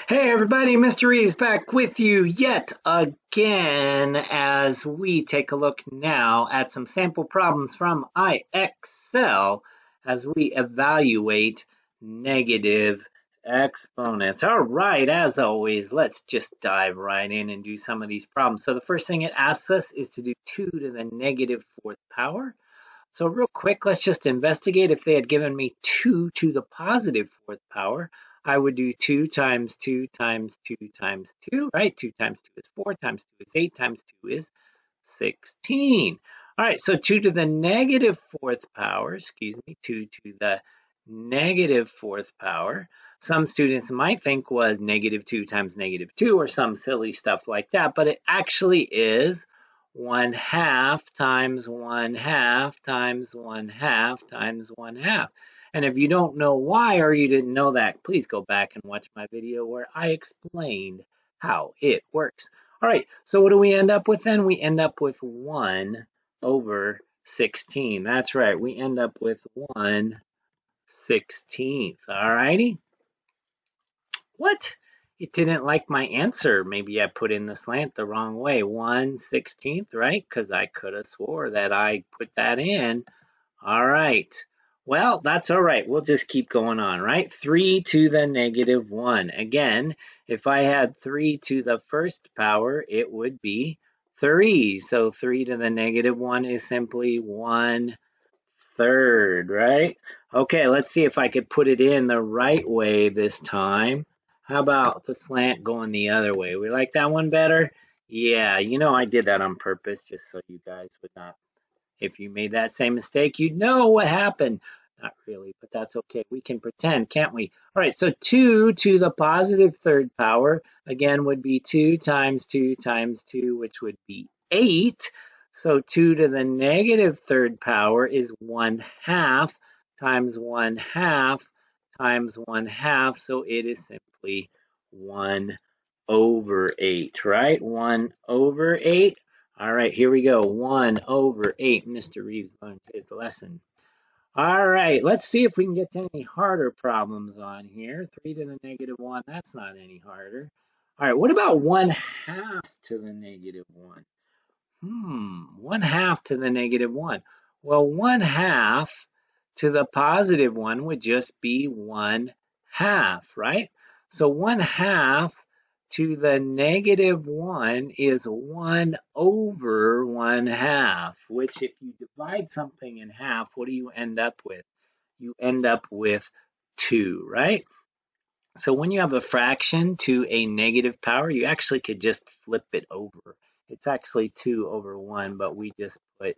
Hey everybody, Mr. Reeves back with you yet again as we take a look now at some sample problems from IXL as we evaluate negative exponents. All right, as always, let's just dive right in and do some of these problems. So the first thing it asks us is to do 2 to the negative fourth power. So real quick, let's just investigate. If they had given me 2 to the positive fourth power, I would do 2 times 2 times 2 times 2, right? 2 times 2 is 4, times 2 is 8, times 2 is 16. All right, so 2 to the negative fourth power, 2 to the negative fourth power. Some students might think was negative 2 times negative 2 or some silly stuff like that, but it actually is 1/2 times 1/2 times 1/2 times 1/2. And if you don't know why or you didn't know that, please go back and watch my video where I explained how it works. All right, so what do we end up with then? We end up with 1 over 16. That's right, we end up with 1/16. All righty. What? It didn't like my answer. Maybe I put in the slant the wrong way. 1/16, right? Because I could have swore that I put that in. All right. Well, that's all right. We'll just keep going on, right? 3 to the negative 1. Again, if I had 3 to the first power, it would be 3. So 3 to the negative 1 is simply 1/3, right? Okay, let's see if I could put it in the right way this time. How about the slant going the other way? We like that one better? Yeah, I did that on purpose just so you guys would not, if you made that same mistake, you'd know what happened. Not really, but that's okay. We can pretend, can't we? All right, so 2 to the positive third power, again, would be 2 times 2 times 2, which would be 8. So 2 to the negative third power is 1/2 times 1/2 times 1/2. So it is simply 1 over 8, right? 1 over 8. All right, here we go. 1 over 8. Mr. Reeves learned his lesson. All right, let's see if we can get to any harder problems on here. 3 to the negative 1, that's not any harder. All right, what about 1/2 to the negative 1? 1/2 to the negative 1. Well, 1/2 to the positive 1 would just be 1/2, right? So 1/2 to the negative 1 is 1 over 1/2, which if you divide something in half, what do you end up with? You end up with 2, right? So when you have a fraction to a negative power, you actually could just flip it over. It's actually 2 over 1, but we just put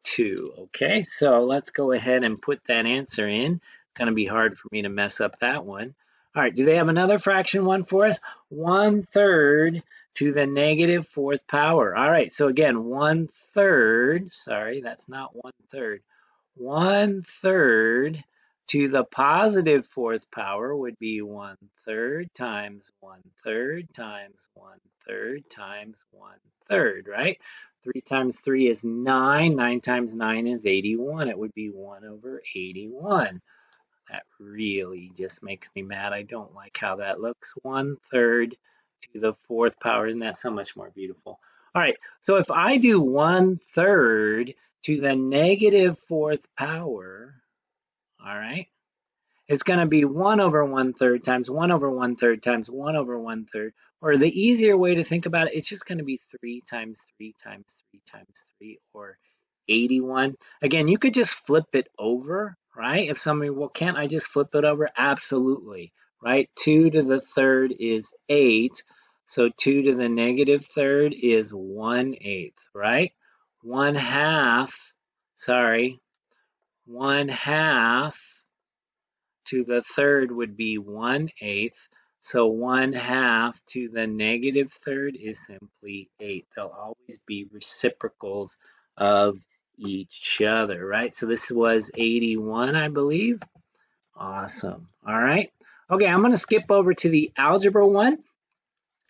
2, okay? So let's go ahead and put that answer in. It's going to be hard for me to mess up that one. All right, do they have another fraction one for us? 1/3 to the negative fourth power. All right, so again, 1/3, sorry, that's not 1/3. 1/3 to the positive fourth power would be 1/3 times 1/3 times 1/3 times 1/3, right? 3 times 3 is 9. 9 times 9 is 81. It would be 1 over 81. That really just makes me mad. I don't like how that looks. 1/3 to the fourth power. Isn't that so much more beautiful? All right, so if I do 1/3 to the negative fourth power, all right, it's going to be 1 over 1/3 times 1 over 1/3 times 1 over 1/3. Or the easier way to think about it, it's just going to be 3 times 3 times 3 times 3, or 81. Again, you could just flip it over, right? If somebody, well, can't I just flip it over? Absolutely, right? 2 to the third is 8. So 2 to the negative third is 1/8, right? 1/2, sorry, 1/2 to the third would be 1/8. So 1/2 to the negative third is simply 8. They'll always be reciprocals of each other, right? So this was 81, I believe. Awesome. All right. Okay, I'm going to skip over to the algebra one.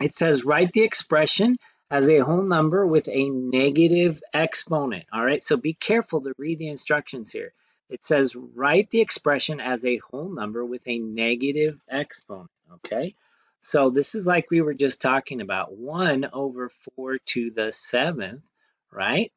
It says write the expression as a whole number with a negative exponent. All right, so be careful to read the instructions here. It says write the expression as a whole number with a negative exponent, okay? So this is like we were just talking about, 1 over 4 to the 7th, right?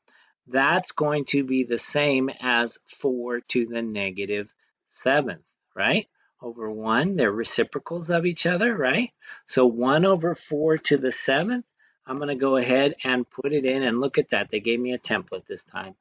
That's going to be the same as 4 to the negative 7th, right? Over 1, they're reciprocals of each other, right? So 1 over 4 to the 7th, I'm going to go ahead and put it in, and look at that. They gave me a template this time.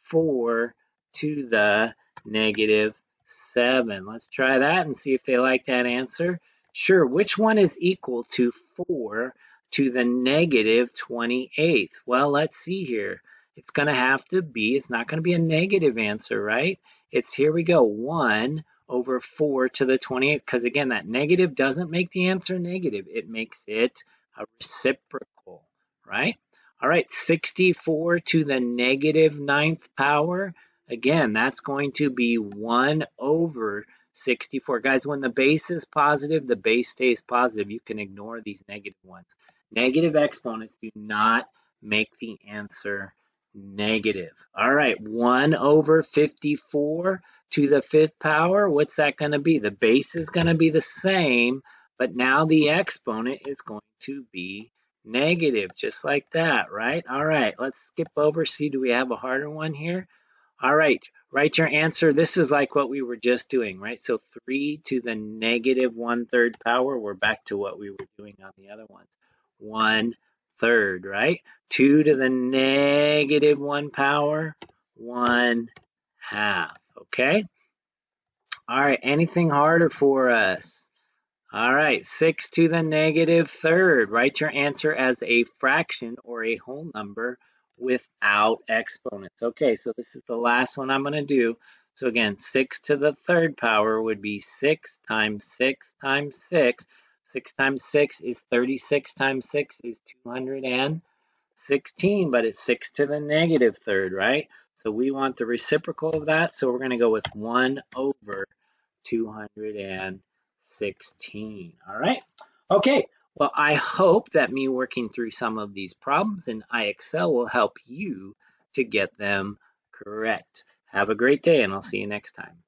4 to the negative 7. Let's try that and see if they like that answer. Sure, which one is equal to 4 to the negative 28th? Well, let's see here. It's going to have to be, it's not going to be a negative answer, right? It's, here we go, 1 over 4 to the 28th, because again, that negative doesn't make the answer negative. It makes it a reciprocal, right? All right, 64 to the negative 9th power. Again, that's going to be 1 over 64. Guys, when the base is positive, the base stays positive. You can ignore these negative ones. Negative exponents do not make the answer negative. All right, 1 over 54 to the 5th power. What's that going to be? The base is going to be the same, but now the exponent is going to be negative, just like that, right? All right, let's skip over. See, do we have a harder one here? All right, write your answer. This is like what we were just doing, right? So 3 to the negative 1/3 power. We're back to what we were doing on the other ones. 1/3, right? 2 to the negative 1 power. 1/2, okay? All right, anything harder for us? All right, 6 to the negative 3rd. Write your answer as a fraction or a whole number without exponents. Okay, so this is the last one I'm going to do. So again, 6 to the 3rd power would be 6 times 6 times 6. 6 times 6 is 36 times 6 is 216, but it's 6 to the negative 3rd, right? So we want the reciprocal of that, so we're going to go with 1 over 216. All right. Okay. Well, I hope that me working through some of these problems in IXL will help you to get them correct. Have a great day, and I'll see you next time.